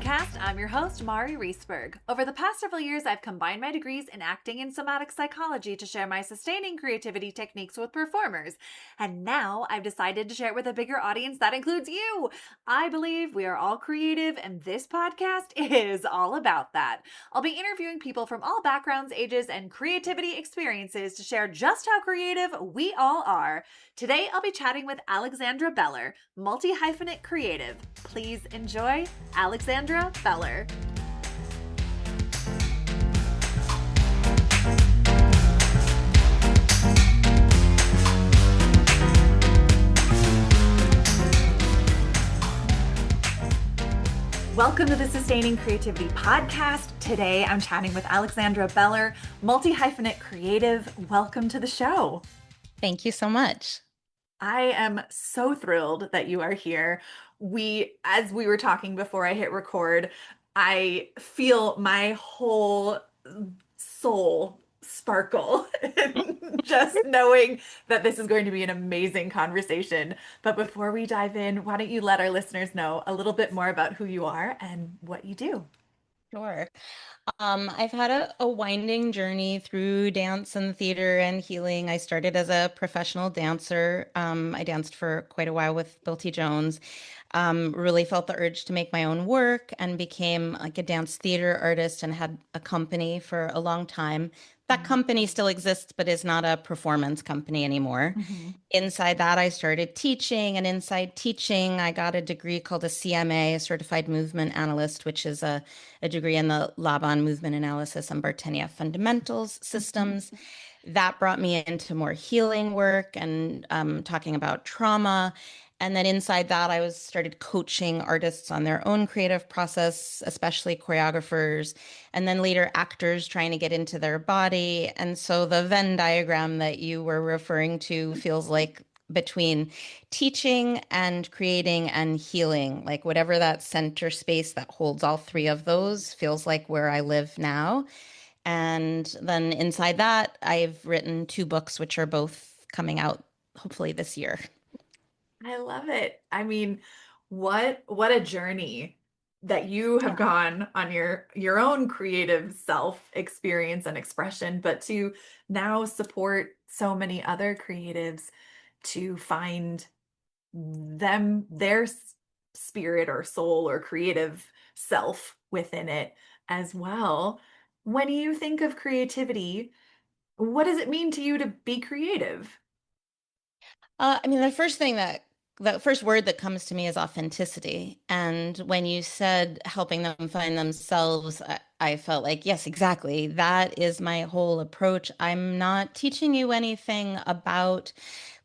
Podcast. I'm your host, Mari Reesberg. Over the past several years, I've combined my degrees in acting and somatic psychology to share my sustaining creativity techniques with performers. And now I've decided to share it with a bigger audience that includes you. I believe we are all creative, and this podcast is all about that. I'll be interviewing people from all backgrounds, ages, and creativity experiences to share just how creative we all are. Today, I'll be chatting with Alexandra Beller, multi-hyphanate creative. Please enjoy Alexandra Beller. Welcome to the Sustaining Creativity Podcast. Today, I'm chatting with Alexandra Beller, multi-hyphanate creative. Welcome to the show. Thank you so much. I am so thrilled that you are here. As we were talking before I hit record, I feel my whole soul sparkle just knowing that this is going to be an amazing conversation. But before we dive in, why don't you let our listeners know a little bit more about who you are and what you do? Sure. I've had a winding journey through dance and theater and healing. I started as a professional dancer. I danced for quite a while with Bill T. Jones. Really felt the urge to make my own work and became like a dance theater artist and had a company for a long time. That company still exists, but is not a performance company anymore. Mm-hmm. Inside that, I started teaching, and inside teaching, I got a degree called a CMA, a Certified Movement Analyst, which is a degree in the Laban movement analysis and Bartenieff fundamentals systems. That brought me into more healing work and talking about trauma. And then inside that, I started coaching artists on their own creative process, especially choreographers, and then later actors trying to get into their body. And so the Venn diagram that you were referring to feels like between teaching and creating and healing, like whatever that center space that holds all three of those feels like where I live now. And then inside that, I've written 2 books, which are both coming out hopefully this year. I love it. I mean, what a journey that you have gone on your own creative self experience and expression, but to now support so many other creatives to find their spirit or soul or creative self within it as well. When you think of creativity, what does it mean to you to be creative? I mean, the first word that comes to me is authenticity. And when you said helping them find themselves, I felt like, yes, exactly. That is my whole approach. I'm not teaching you anything about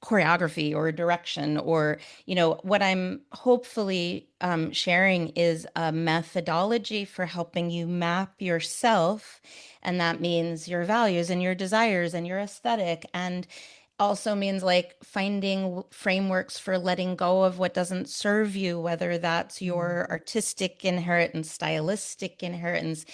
choreography or direction or, what I'm hopefully sharing is a methodology for helping you map yourself. And that means your values and your desires and your aesthetic, and also means like finding frameworks for letting go of what doesn't serve you, whether that's your artistic inheritance, stylistic inheritance,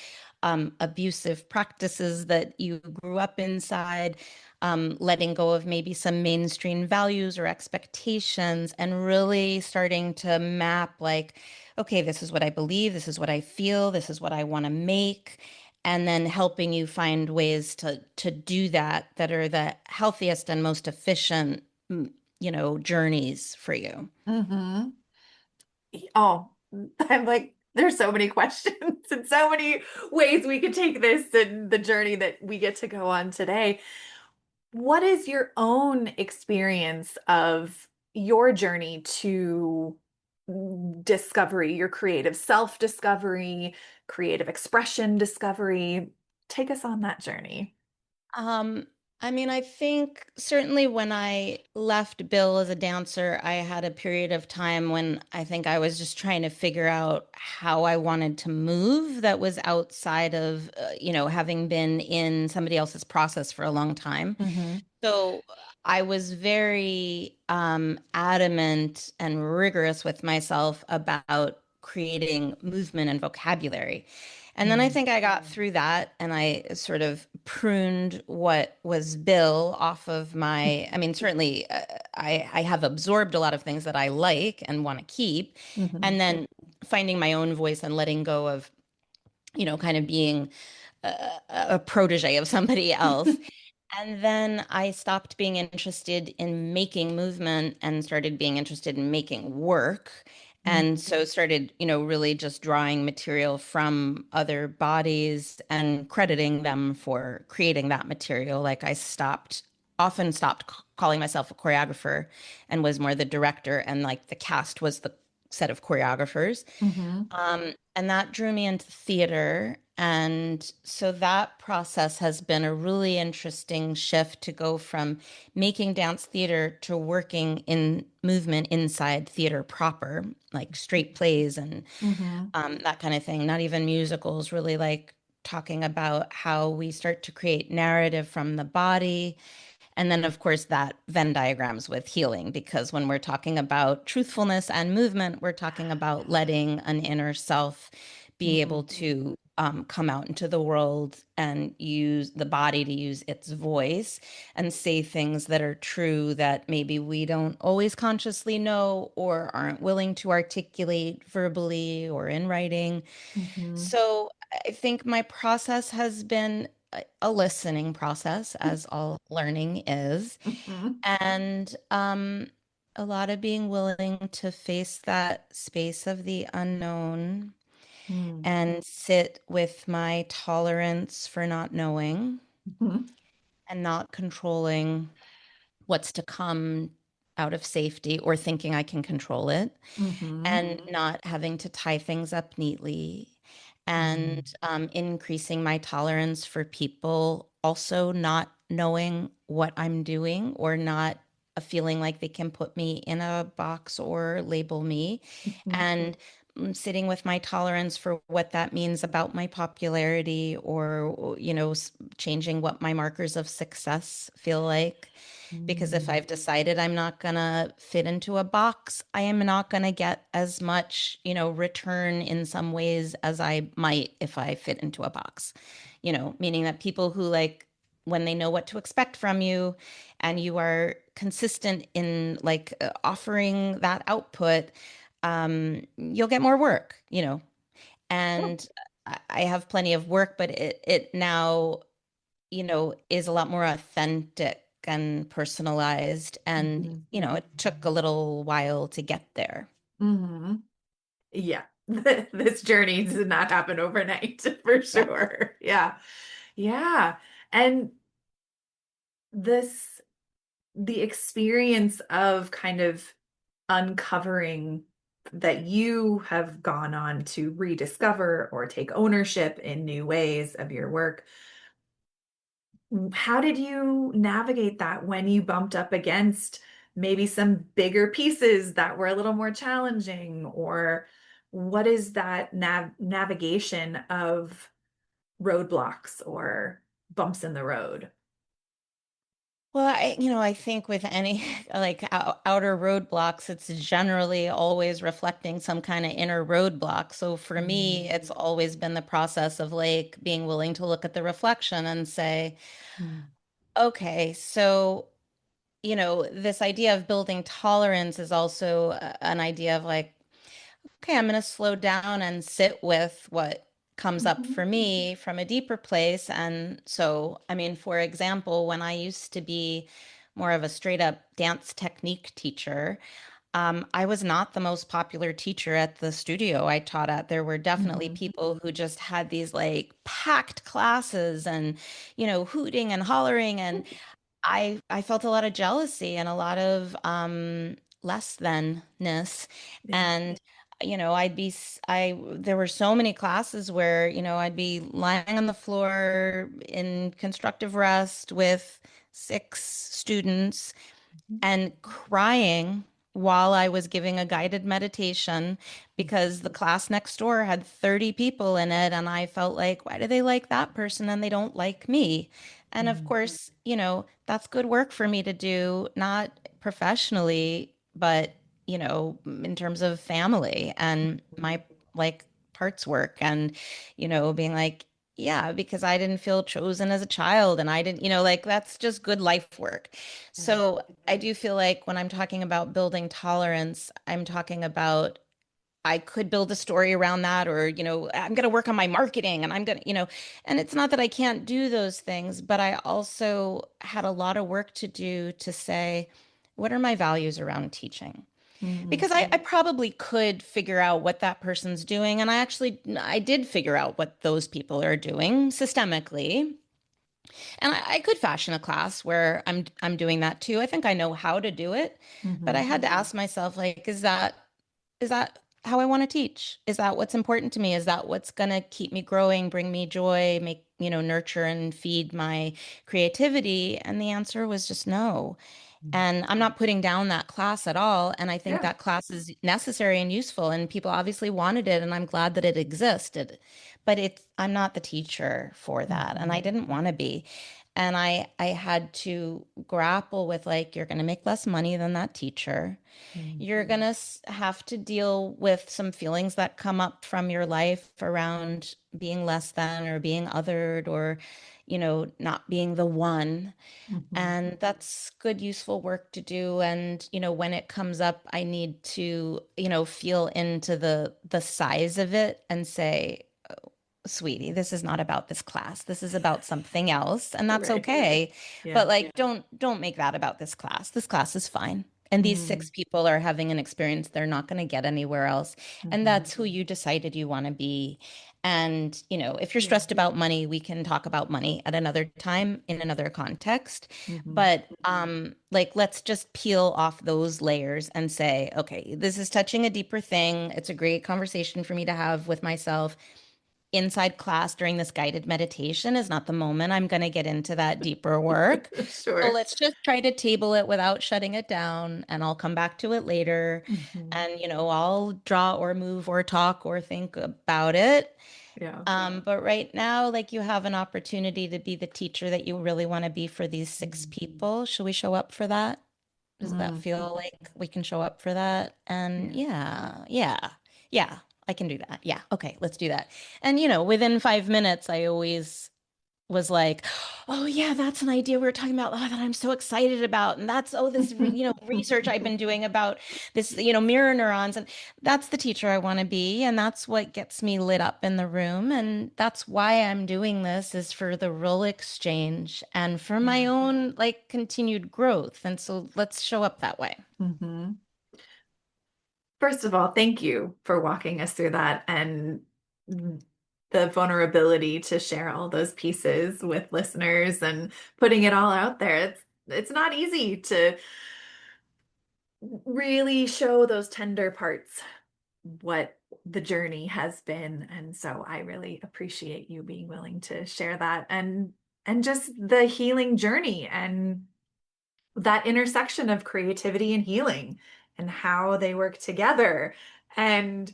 abusive practices that you grew up inside, letting go of maybe some mainstream values or expectations, and really starting to map like, okay, this is what I believe, this is what I feel, this is what I want to make, and then helping you find ways to do that are the healthiest and most efficient, journeys for you. Mm-hmm. Oh, I'm like, there's so many questions and so many ways we could take this and the journey that we get to go on today. What is your own experience of your journey to discovery, your creative self-discovery, creative expression discovery? Take us on that journey. Um, I mean, I think certainly when I left Bill as a dancer, I had a period of time when I think I was just trying to figure out how I wanted to move that was outside of, having been in somebody else's process for a long time. Mm-hmm. So I was very adamant and rigorous with myself about creating movement and vocabulary. And then I Mm. think I got through that and I sort of pruned what was Bill off of my, I mean, certainly I have absorbed a lot of things that I like and want to keep. Mhm. And then finding my own voice and letting go of, kind of being a protege of somebody else. And then I stopped being interested in making movement and started being interested in making work. And so started, really just drawing material from other bodies and crediting them for creating that material. Like I often stopped calling myself a choreographer and was more the director, and like the cast was the set of choreographers. Mhm. And that drew me into theater. And so that process has been a really interesting shift to go from making dance theater to working in movement inside theater proper, like straight plays and Mhm. that kind of thing. Not even musicals, really like talking about how we start to create narrative from the body, and then, of course, that Venn diagrams with healing, because when we're talking about truthfulness and movement, we're talking about letting an inner self be able Mhm. to come out into the world and use the body to use its voice and say things that are true that maybe we don't always consciously know or aren't willing to articulate verbally or in writing. Mhm. So I think my process has been a listening process, as all learning is, Mhm. and a lot of being willing to face that space of the unknown Mhm. and sit with my tolerance for not knowing Mhm. and not controlling what's to come out of safety or thinking I can control it, Mhm. and not having to tie things up neatly, and increasing my tolerance for people also not knowing what I'm doing or not feeling like they can put me in a box or label me, Mhm. and sitting with my tolerance for what that means about my popularity or changing what my markers of success feel like, because if Mhm. I've decided I'm not gonna fit into a box, I am not gonna get as much, return in some ways as I might if I fit into a box. Meaning that people who like when they know what to expect from you and you are consistent in like offering that output, you'll get more work, and I have plenty of work, but it now is a lot more authentic and personalized. And, Mhm. it took a little while to get there. Mhm. Yeah. This journey did not happen overnight for Yeah. sure. Yeah. Yeah. And this, the experience of kind of uncovering that you have gone on to rediscover or take ownership in new ways of your work. How did you navigate that when you bumped up against maybe some bigger pieces that were a little more challenging? Or what is that navigation of roadblocks or bumps in the road? Well, I think with any like outer roadblocks, it's generally always reflecting some kind of inner roadblock. So for Mm, me, it's always been the process of like being willing to look at the reflection and say, mm, okay, so this idea of building tolerance is also an idea of like, okay, I'm going to slow down and sit with what comes up mhm, for me from a deeper place. And so, I mean, for example, when I used to be more of a straight up dance technique teacher, I was not the most popular teacher at the studio I taught at. There were definitely mhm, people who just had these like packed classes and, hooting and hollering. And I felt a lot of jealousy and a lot of less than-ness. yeah. And I there were so many classes where, I'd be lying on the floor in constructive rest with 6 students Mhm, and crying while I was giving a guided meditation because the class next door had 30 people in it. And I felt like, why do they like that person and they don't like me? And of mhm, course, that's good work for me to do, not professionally, but, in terms of family and my like parts work and, being like, yeah, because I didn't feel chosen as a child and I didn't, like that's just good life work. Yeah. So I do feel like when I'm talking about building tolerance, I'm talking about I could build a story around that, or, I'm going to work on my marketing and I'm going to, and it's not that I can't do those things, but I also had a lot of work to do to say, what are my values around teaching? Mm. Because I probably could figure out what that person's doing. And I did figure out what those people are doing systemically. And I could fashion a class where I'm doing that too. I think I know how to do it, but I Mhm. had to ask myself, like, is that how I want to teach? Is that what's important to me? Is that what's going to keep me growing, bring me joy, make, nurture and feed my creativity? And the answer was just no. And I'm not putting down that class at all. And I think Yeah. that class is necessary and useful. And people obviously wanted it. And I'm glad that it existed. But I'm not the teacher for that. And I Mhm. didn't want to be. And I had to grapple with like, you're going to make less money than that teacher. Mm. You're going to have to deal with some feelings that come up from your life around being less than or being othered or, not being the one. Mhm. And that's good, useful work to do. And, when it comes up, I need to, feel into the size of it and say, sweetie, this is not about this class. This is about something else, and that's Right. okay. Yeah. But like, don't make that about this class. This class is fine. And these Mm. six people are having an experience they're not going to get anywhere else. And Mhm. that's who you decided you want to be. And, if you're stressed about money, we can talk about money at another time in another context. Mhm. But like let's just peel off those layers and say, okay, this is touching a deeper thing. It's a great conversation for me to have with myself inside class during this guided meditation is not the moment I'm going to get into that deeper work. So Sure. let's just try to table it without shutting it down, and I'll come back to it later. Mhm. And, I'll draw or move or talk or think about it. Yeah. But right now, like you have an opportunity to be the teacher that you really want to be for these six Mhm. people. Should we show up for that? Does that Mm. feel like we can show up for that? And Yeah. yeah, yeah, yeah, I can do that. Yeah, okay, let's do that. And within 5 minutes, I always was like, oh yeah, that's an idea we were talking about, that I'm so excited about. And that's, oh, this, research I've been doing about this, mirror neurons. And that's the teacher I want to be. And that's what gets me lit up in the room. And that's why I'm doing this, is for the role exchange and for my Yeah. own like continued growth. And so let's show up that way. Mhm. First of all, thank you for walking us through that and the vulnerability to share all those pieces with listeners and putting it all out there. It's not easy to really show those tender parts, what the journey has been. And so I really appreciate you being willing to share that and just the healing journey and that intersection of creativity and healing and how they work together. And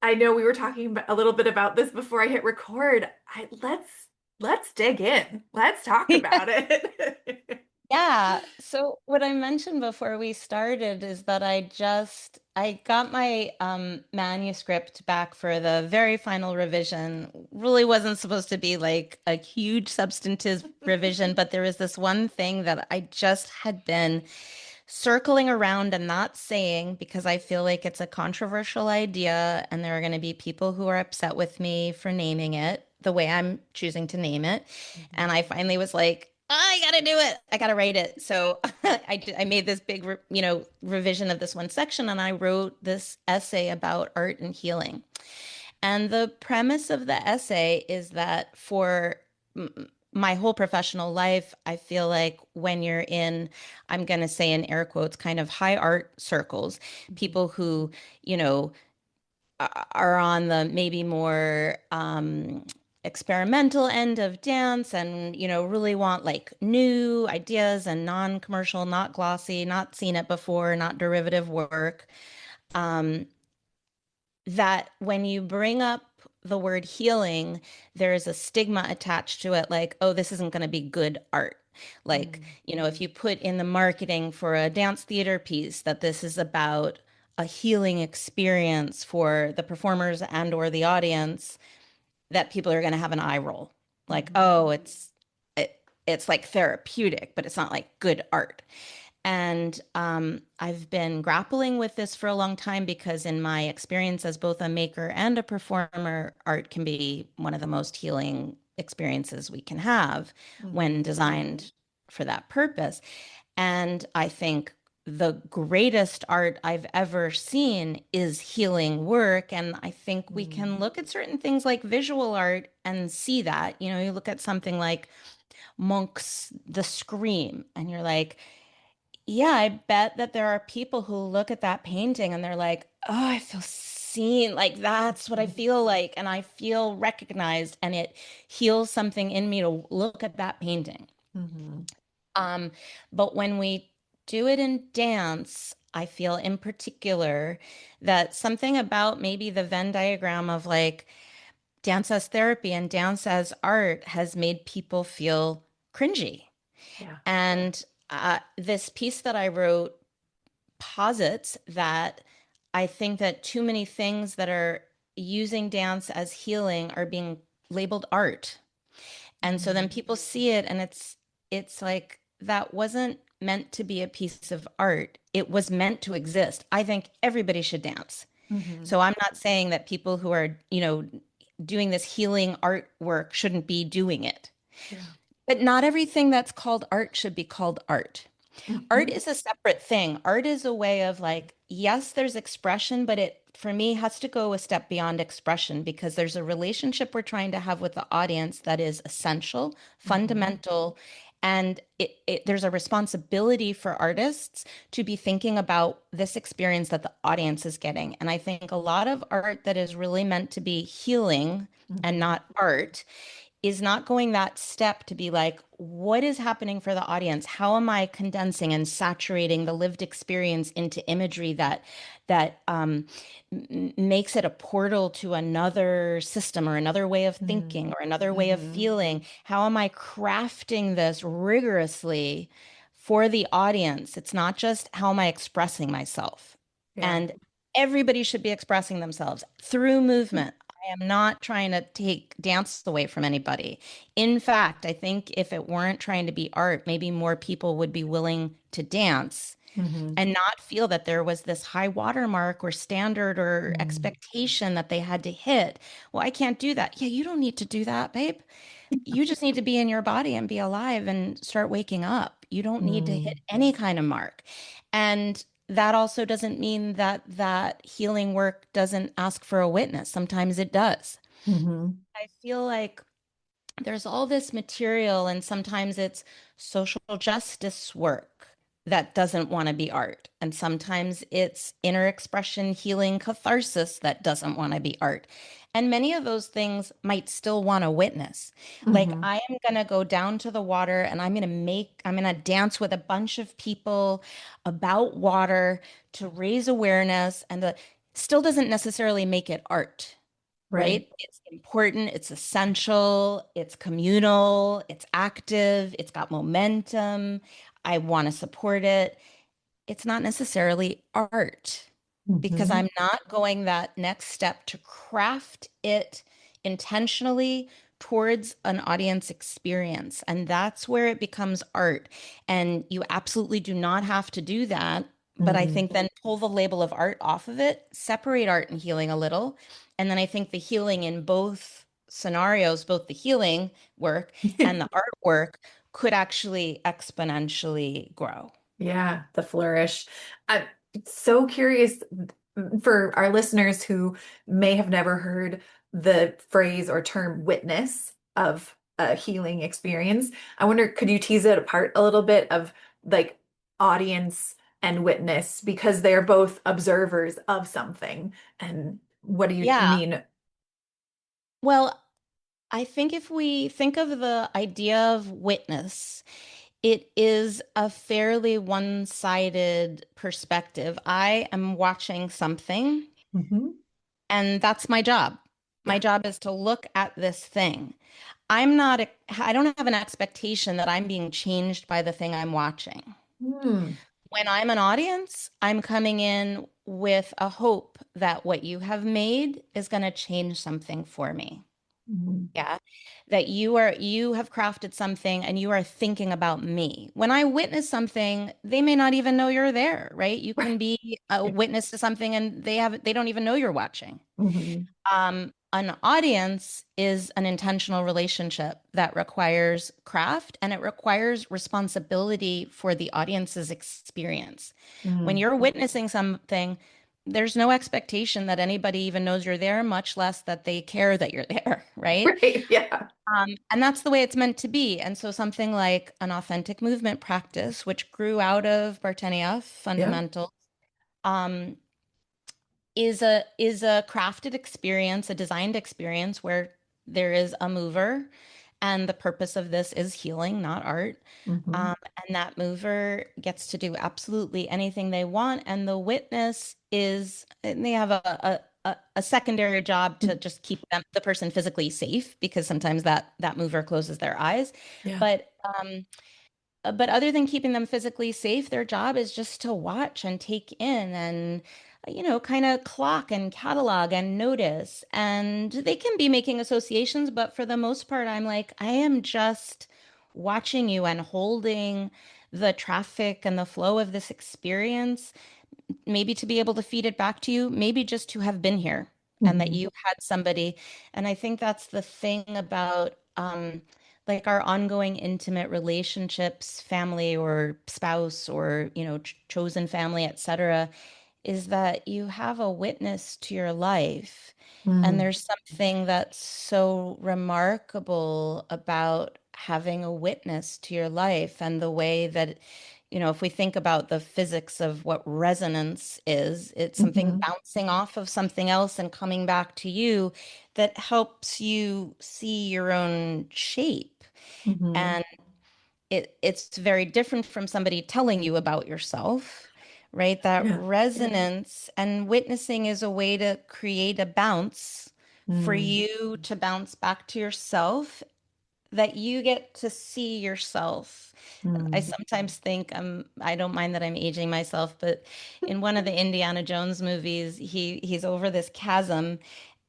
I know we were talking a little bit about this before I hit record. Let's dig in. Let's talk about it. Yeah. So what I mentioned before we started is that I got my manuscript back for the very final revision. Really wasn't supposed to be like a huge substantive revision, but there was this one thing that I just had been circling around and not saying because I feel like it's a controversial idea and there are going to be people who are upset with me for naming it the way I'm choosing to name it. And Mhm. I finally was like, I gotta do it. I gotta write it. So I made this big, revision of this one section, and I wrote this essay about art and healing. And the premise of the essay is that for my whole professional life, I feel like when you're in, I'm going to say in air quotes, kind of high art circles, Mhm. people who, you know, are on the maybe more experimental end of dance and, really want like new ideas and non-commercial, not glossy, not seen it before, not derivative work. Um, that when you bring up the word healing, there is a stigma attached to it, like, oh, this isn't going to be good art. Like, Mm. if you put in the marketing for a dance theater piece that this is about a healing experience for the performers and or the audience, that people are going to have an eye roll. Like, Mhm. oh, it's like therapeutic, but it's not like good art. And I've been grappling with this for a long time because, in my experience as both a maker and a performer, art can be one of the most healing experiences we can have when Mhm. designed for that purpose. And I think the greatest art I've ever seen is healing work. And I think we Mhm. can look at certain things like visual art and see that. You know, you look at something like Munch's The Scream, and you're like, yeah, I bet that there are people who look at that painting and they're like, oh, I feel seen. Like, that's what I feel like. And I feel recognized, and it heals something in me to look at that painting. Mhm. Um, but when we do it in dance, I feel in particular that something about maybe the Venn diagram of like dance as therapy and dance as art has made people feel cringy. Yeah. And this piece that I wrote posits that I think that too many things that are using dance as healing are being labeled art. And so then Mhm. people see it and it's like that wasn't meant to be a piece of art. It was meant to exist. I think everybody should dance. Mhm. So I'm not saying that people who are, doing this healing artwork shouldn't be doing it. Yeah. But not everything that's called art should be called art. Art Mhm. is a separate thing. Art is a way of like, yes, there's expression, but it, for me, has to go a step beyond expression because there's a relationship we're trying to have with the audience that is essential, Mhm. fundamental, and there's a responsibility for artists to be thinking about this experience that the audience is getting. And I think a lot of art that is really meant to be healing and Mhm. not art is not going that step to be like, what is happening for the audience? How am I condensing and saturating the lived experience into imagery that makes it a portal to another system or another way of Mhm. thinking or another way of feeling? How am I crafting this rigorously for the audience? It's not just how am I expressing myself? Yeah. And everybody should be expressing themselves through movement. I am not trying to take dance away from anybody. In fact, I think if it weren't trying to be art, maybe more people would be willing to dance Mhm. and not feel that there was this high watermark or standard or Mhm. expectation that they had to hit. Well, I can't do that. Yeah, you don't need to do that, babe. You just need to be in your body and be alive and start waking up. You don't need to hit Mhm. any kind of mark. And that also doesn't mean that that healing work doesn't ask for a witness. Sometimes it does. Mhm. I feel like there's all this material, and sometimes it's social justice work that doesn't want to be art. And sometimes it's inner expression, healing, catharsis that doesn't want to be art. And many of those things might still want to witness. Like, Mhm. I am going to go down to the water and I'm going to dance with a bunch of people about water to raise awareness. And still doesn't necessarily make it art, Right. right? It's important, it's essential, it's communal, it's active, it's got momentum. I want to support it. It's not necessarily art because Mhm. I'm not going that next step to craft it intentionally towards an audience experience. And that's where it becomes art. And you absolutely do not have to do that. But I Mhm. think then pull the label of art off of it, separate art and healing a little. And then I think the healing in both scenarios, both the healing work and the artwork, could actually exponentially grow. Yeah, the flourish. I'm so curious for our listeners who may have never heard the phrase or term witness of a healing experience. I wonder, could you tease it apart a little bit of like audience and witness because they're both observers of something. And what do you Yeah. mean? Well, I think if we think of the idea of witness, it is a fairly one-sided perspective. I am watching something, Mhm. and that's my job. My Yeah. job is to look at this thing. I don't have an expectation that I'm being changed by the thing I'm watching. Hmm. When I'm an audience, I'm coming in with a hope that what you have made is going to change something for me. Mhm. Yeah. That you have crafted something and you are thinking about me. When I witness something, they may not even know you're there, right? You can be a Yeah. witness to something and they don't even know you're watching. Mhm. An audience is an intentional relationship that requires craft and it requires responsibility for the audience's experience. When Mm. you're witnessing something, there's no expectation that anybody even knows you're there, much less that they care that you're there, right? Right. Yeah. And that's the way it's meant to be. And so something like an authentic movement practice, which grew out of Bartenieff Yeah. fundamentals, um, is a crafted experience, a designed experience where there is a mover, and the purpose of this is healing, not art. Mhm. Um, and that mover gets to do absolutely anything they want, and the witness is, and they have a secondary job to just keep the person physically safe because sometimes that mover closes their eyes. Yeah. But but other than keeping them physically safe, their job is just to watch and take in and, kind of clock and catalog and notice. And they can be making associations, but for the most part, I'm like, I am just watching you and holding the traffic and the flow of this experience, maybe to be able to feed it back to you, maybe just to have been here and that Mhm. you had somebody. And I think that's the thing about like our ongoing intimate relationships, family or spouse or, chosen family, etc., is that you have a witness to your life. And Mm. there's something that's so remarkable about having a witness to your life and the way that, if we think about the physics of what resonance is, it's something Mhm. bouncing off of something else and coming back to you that helps you see your own shape. Mhm. And it's very different from somebody telling you about yourself, right? That Yeah. resonance and witnessing is a way to create a bounce for Mm. you to bounce back to yourself, that you get to see yourself. I Mm. sometimes think I don't mind that I'm aging myself, but in one of the Indiana Jones movies, he's over this chasm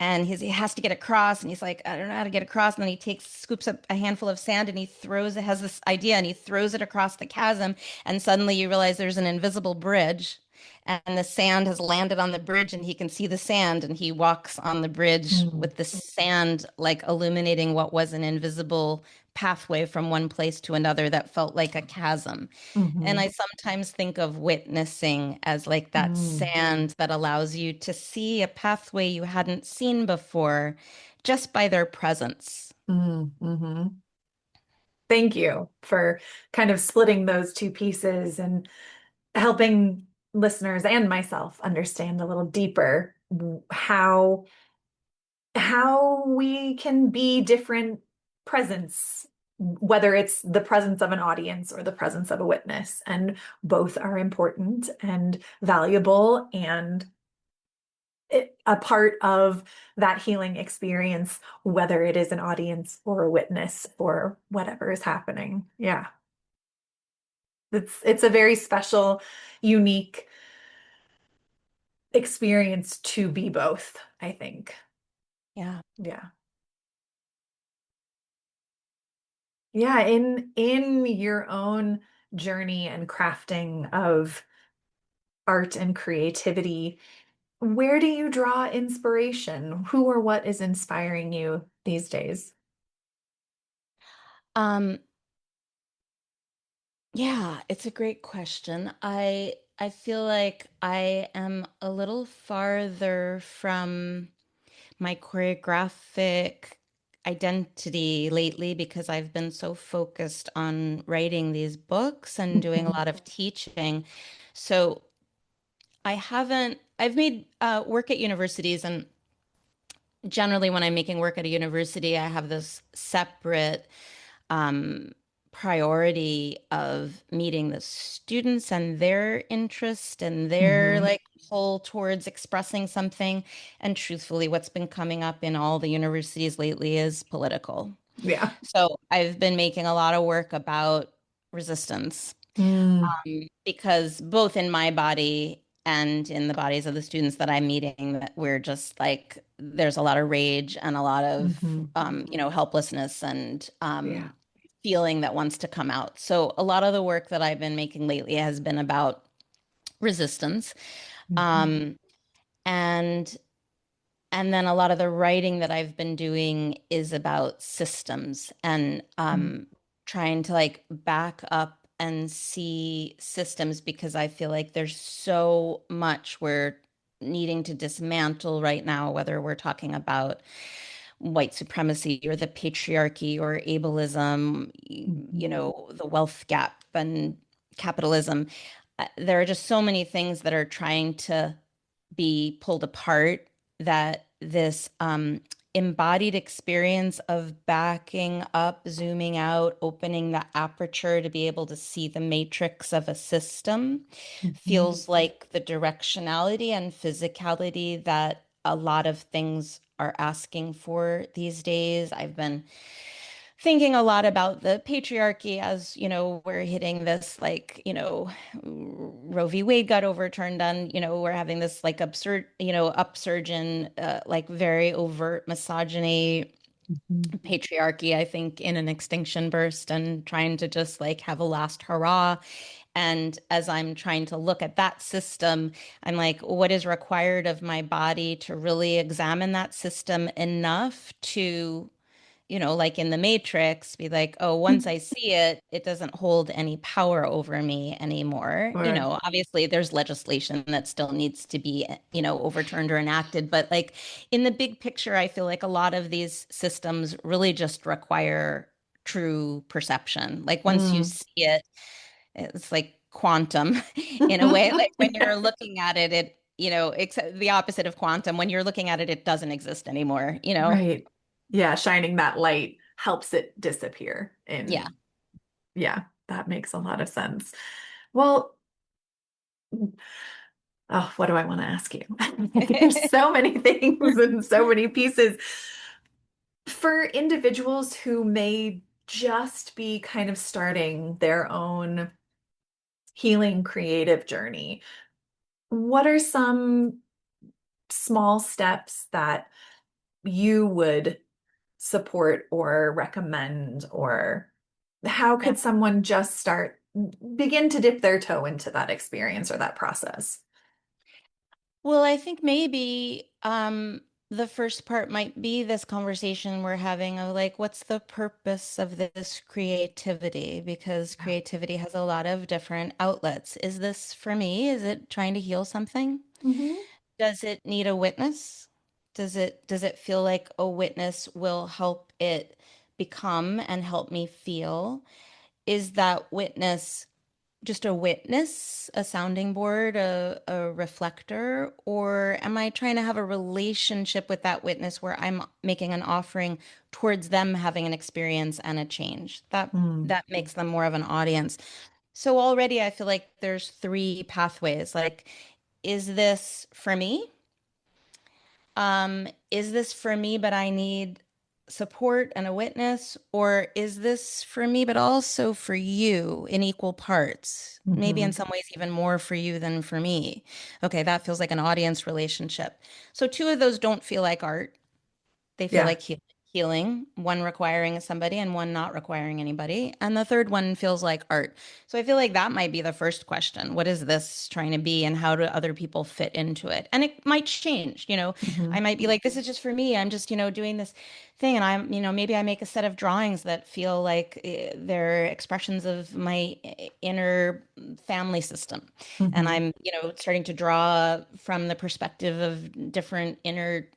and he has to get across and he's like, I don't know how to get across. And then scoops up a handful of sand and has this idea and he throws it across the chasm. And suddenly you realize there's an invisible bridge and the sand has landed on the bridge and he can see the sand and he walks on the bridge Mm. with the sand like illuminating what was an invisible pathway from one place to another that felt like a chasm. And Mhm. I sometimes think of witnessing as like that Mm. sand that allows you to see a pathway you hadn't seen before just by their presence. Mm. Mhm. Thank you for kind of splitting those two pieces and helping listeners and myself understand a little deeper how we can be different presence, whether it's the presence of an audience or the presence of a witness, and both are important and valuable and a part of that healing experience, whether it is an audience or a witness or whatever is happening. Yeah. It's a very special, unique experience to be both, I think. Yeah. Yeah. Yeah, in your own journey and crafting of art and creativity, where do you draw inspiration? Who or what is inspiring you these days? Um, yeah, it's a great question. I feel like I am a little farther from my choreographic identity lately because I've been so focused on writing these books and doing a Mhm. lot of teaching. So I've made work at universities, and generally when I'm making work at a university, I have this separate um, priority of meeting the students and their interest and their Mhm. like pull towards expressing something. And truthfully, what's been coming up in all the universities lately is political. Yeah. So I've been making a lot of work about resistance Mm. because both in my body and in the bodies of the students that I'm meeting, that we're just like, there's a lot of rage and a lot of, Mhm. helplessness and Yeah. feeling that wants to come out. So a lot of the work that I've been making lately has been about resistance. Mhm. Um, and and then a lot of the writing that I've been doing is about systems and trying to like back up and see systems because I feel like there's so much we're needing to dismantle right now, whether we're talking about white supremacy or the patriarchy or ableism, Mhm. the wealth gap and capitalism. There are just so many things that are trying to be pulled apart that this embodied experience of backing up, zooming out, opening the aperture to be able to see the matrix of a system Mhm. feels like the directionality and physicality that a lot of things are asking for these days. I've been thinking a lot about the patriarchy as, we're hitting this like, Roe v. Wade got overturned on, we're having this like absurd, upsurge in like very overt misogyny, Mhm. patriarchy, I think, in an extinction burst and trying to just like have a last hurrah. And as I'm trying to look at that system, I'm like, what is required of my body to really examine that system enough to like in the Matrix, be like, oh, once I see it, it doesn't hold any power over me anymore. Sure. Obviously there's legislation that still needs to be, overturned or enacted. But like in the big picture, I feel like a lot of these systems really just require true perception. Like once you Mm. see it, it's like quantum in a way. Like when you're Yeah. looking at it, except the opposite of quantum, when you're looking at it, it doesn't exist anymore. Right. Yeah, shining that light helps it disappear. And Yeah. yeah, that makes a lot of sense. Well, oh, what do I want to ask you? There's so many things and so many pieces. For individuals who may just be kind of starting their own healing creative journey, what are some small steps that you would support or recommend, or how Yeah. could someone just begin to dip their toe into that experience or that process? Well, I think maybe the first part might be this conversation we're having of like, what's the purpose of this creativity? Because Yeah. creativity has a lot of different outlets. Is this for me? Is it trying to heal something? Hmm. Does it need a witness? Does it feel like a witness will help it become and help me feel? Is that witness just a witness, a sounding board, a reflector, or am I trying to have a relationship with that witness where I'm making an offering towards them having an experience and a change? That Mm. that makes them more of an audience. So already I feel like there's three pathways. Like, is this for me? Is this for me, but I need support and a witness? Or is this for me, but also for you in equal parts? Maybe in Hmm. some ways, even more for you than for me. Okay, that feels like an audience relationship. So two of those don't feel like art. They feel Yeah. like healing, one requiring somebody and one not requiring anybody. And the third one feels like art. So I feel like that might be the first question. What is this trying to be and how do other people fit into it? And it might change, I Hmm. might be like, this is just for me. I'm just, doing this thing. And maybe I make a set of drawings that feel like they're expressions of my inner family system. And Hmm. I'm, starting to draw from the perspective of different inner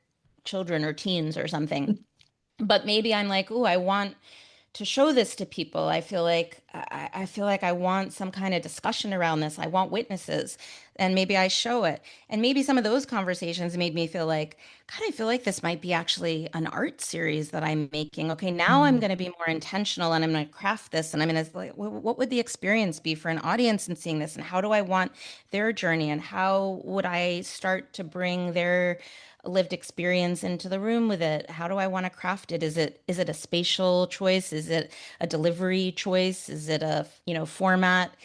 children or teens or something. But maybe I'm like, oh, I want to show this to people. I feel like I want some kind of discussion around this. I want witnesses. And maybe I show it. And maybe some of those conversations made me feel like, God, I feel like this might be actually an art series that I'm making. Okay, now I'm Mm. going to be more intentional and I'm going to craft this and I'm going to like, what would the experience be for an audience in seeing this? And how do I want their journey? And how would I start to bring their lived experience into the room with it? How do I want to craft it? Is it a spatial choice? Is it a delivery choice? Is it a, format?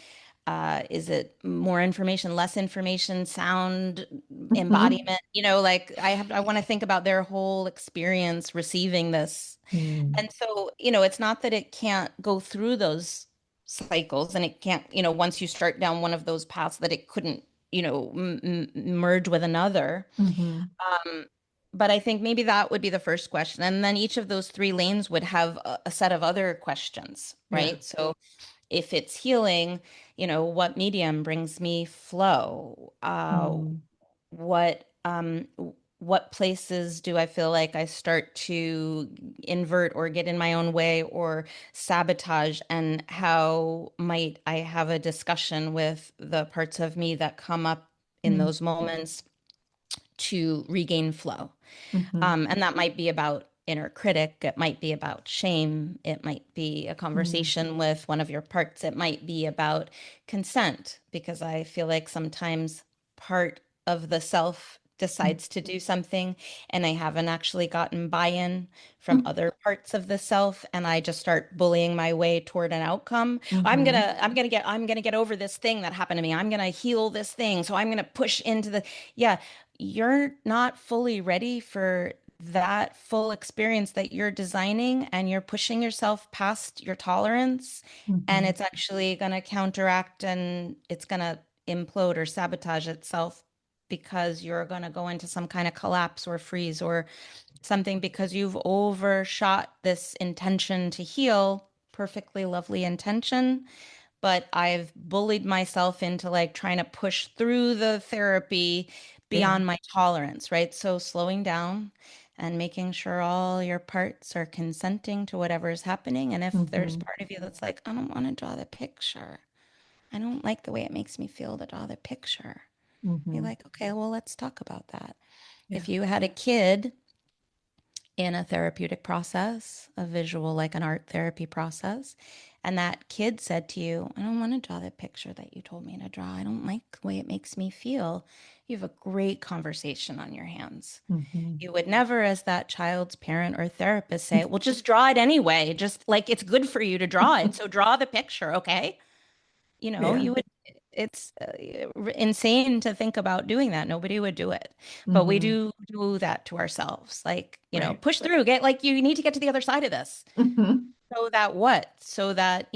Is it more information, less information, sound, embodiment? Like I want to think about their whole experience receiving this. Mm. And so, it's not that it can't go through those cycles and it can't, once you start down one of those paths that it couldn't, merge with another. Mhm. Um, but I think maybe that would be the first question. And then each of those three lanes would have a set of other questions, Yeah. right? So if it's healing, what medium brings me flow? Mm. What places do I feel like I start to invert or get in my own way or sabotage? And how might I have a discussion with the parts of me that come up in Mm. those moments to regain flow? Mhm. And that might be about inner critic. It might be about shame. It might be a Mm. conversation with one of your parts. It might be about consent, because I feel like sometimes part of the self decides to do something and I haven't actually gotten buy-in from Mm. other parts of the self, and I just start bullying my way toward an outcome. Mhm. I'm gonna get over this thing that happened to me. I'm gonna heal this thing. So I'm gonna push into the yeah, you're not fully ready for that full experience that you're designing, and you're pushing yourself past your tolerance, and Mhm. it's actually going to counteract and it's going to implode or sabotage itself, because you're going to go into some kind of collapse or freeze or something, because you've overshot this intention to heal, perfectly lovely intention, but I've bullied myself into like trying to push through the therapy Yeah. beyond my tolerance, right? So slowing down and making sure all your parts are consenting to whatever is happening. And if there's Mhm. part of you that's like, I don't want to draw the picture, I don't like the way it makes me feel to draw the picture, be Mhm. like, okay, well, let's talk about that. Yeah. If you had a kid in a therapeutic process, a visual, like an art therapy process, and that kid said to you, I don't want to draw the picture that you told me to draw. I don't like the way it makes me feel. You have a great conversation on your hands. Mhm. You would never, as that child's parent or therapist, say, well, just draw it anyway. Just like it's good for you to draw it. So draw the picture, okay? Yeah. You would, it's insane to think about doing that. Nobody would do it. But we Mhm. do that to ourselves. Like, Right. push through, get like you need to get to the other side of this. Mhm. So that what? So that,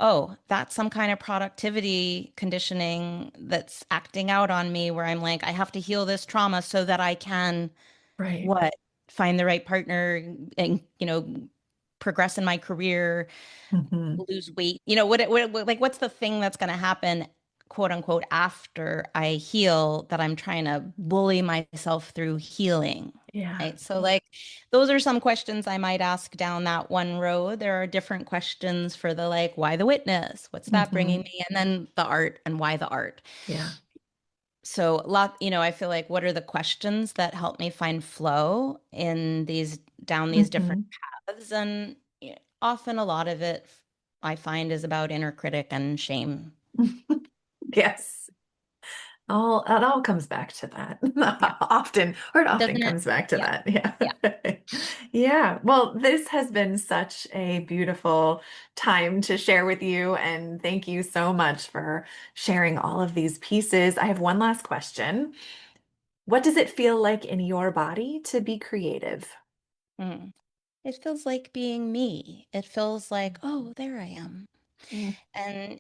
oh, that's some kind of productivity conditioning that's acting out on me, where I'm like, I have to heal this trauma so that I can Right. what? Find the right partner and, progress in my career, Mhm. lose weight. Like what's the thing that's going to happen, quote unquote, after I heal, that I'm trying to bully myself through healing? Yeah. Right. So like those are some questions I might ask down that one road. There are different questions for the like, why the witness? What's that bringing Mhm. me? And then the art, and why the art. Yeah. So I feel like, what are the questions that help me find flow in these down these different Mhm. paths? And often a lot of it I find is about inner critic and shame. Yes. It all comes back to that. Yeah. It often Doesn't it? comes back to Yeah. that. Yeah. Yeah. Yeah. Well, this has been such a beautiful time to share with you, and thank you so much for sharing all of these pieces. I have one last question. What does it feel like in your body to be creative? Mm. It feels like being me. It feels like, oh, there I am. Mm. And,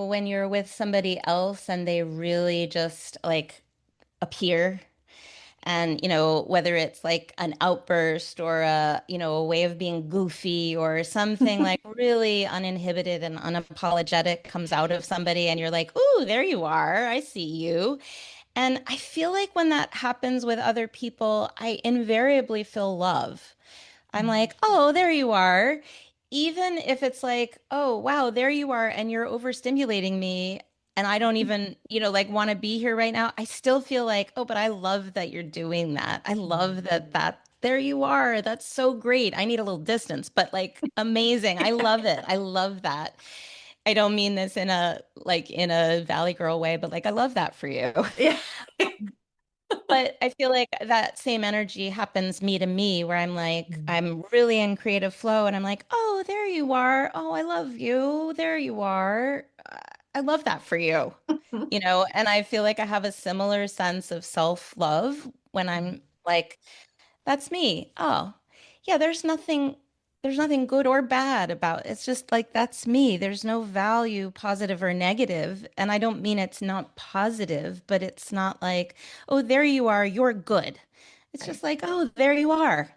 when you're with somebody else and they really just like appear, and whether it's like an outburst or a way of being goofy or something like really uninhibited and unapologetic comes out of somebody, and you're like, ooh, there you are, I see you. And I feel like when that happens with other people, I invariably feel love. I'm like, oh, there you are. Even if it's like, oh, wow, there you are, and you're overstimulating me, and I don't even, like want to be here right now. I still feel like, oh, but I love that you're doing that. I love that there you are. That's so great. I need a little distance, but like amazing. I love it. I love that. I don't mean this in a Valley Girl way, but like I love that for you. Yeah. But I feel like that same energy happens me to me, where I'm like, Mm. I'm really in creative flow and I'm like, oh, there you are. Oh, I love you. There you are. I love that for you. And I feel like I have a similar sense of self-love when I'm like, that's me. Oh, yeah, there's nothing good or bad about it. It's just like that's me. There's no value, positive or negative. And I don't mean it's not positive, but it's not like, oh, there you are, you're good. It's Right. just like, oh, there you are.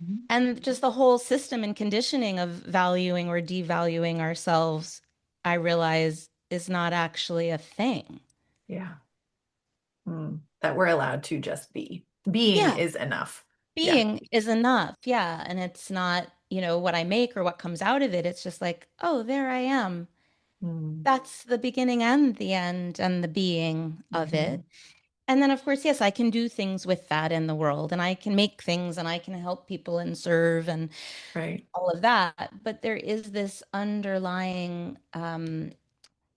Mhm. And just the whole system and conditioning of valuing or devaluing ourselves, I realize is not actually a thing. Yeah. That we're allowed to just be. Being Yeah, is enough. Yeah. being is enough. Yeah. And it's not, what I make or what comes out of it. It's just like, oh, there I am. Mm. That's the beginning and the end and the being of Mhm. it. And then, of course, yes, I can do things with that in the world and I can make things and I can help people and serve and Right. all of that. But there is this underlying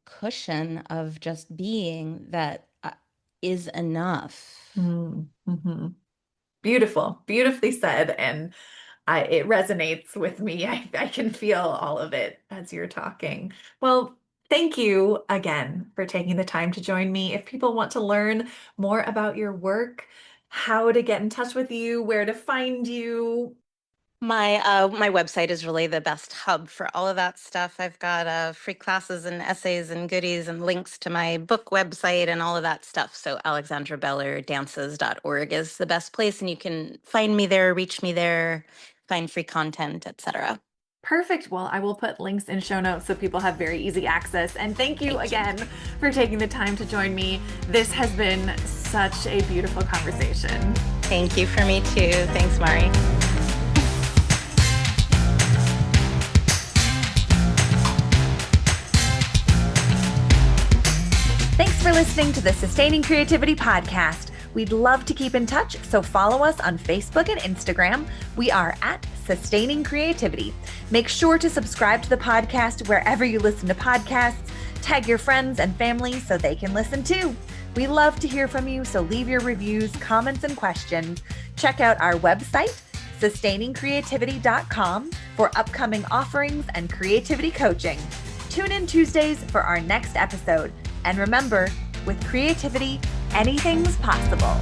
cushion of just being that is enough. Mm-hmm. Beautiful, beautifully said. And it resonates with me. I can feel all of it as you're talking. Well, thank you again for taking the time to join me. If people want to learn more about your work, how to get in touch with you, where to find you. My website is really the best hub for all of that stuff. I've got free classes and essays and goodies and links to my book website and all of that stuff. So alexandrabellerdances.org is the best place, and you can find me there, reach me there, find free content, etc. Perfect. Well, I will put links in show notes so people have very easy access. And thank you Thank you. again for taking the time to join me. This has been such a beautiful conversation. Thank you for me too. Thanks, Mari. Thanks for listening to the Sustaining Creativity podcast. We'd love to keep in touch, so follow us on Facebook and Instagram. We are at Sustaining Creativity. Make sure to subscribe to the podcast wherever you listen to podcasts. Tag your friends and family so they can listen too. We love to hear from you, so leave your reviews, comments, and questions. Check out our website, sustainingcreativity.com, for upcoming offerings and creativity coaching. Tune in Tuesdays for our next episode. And remember, with creativity, anything's possible.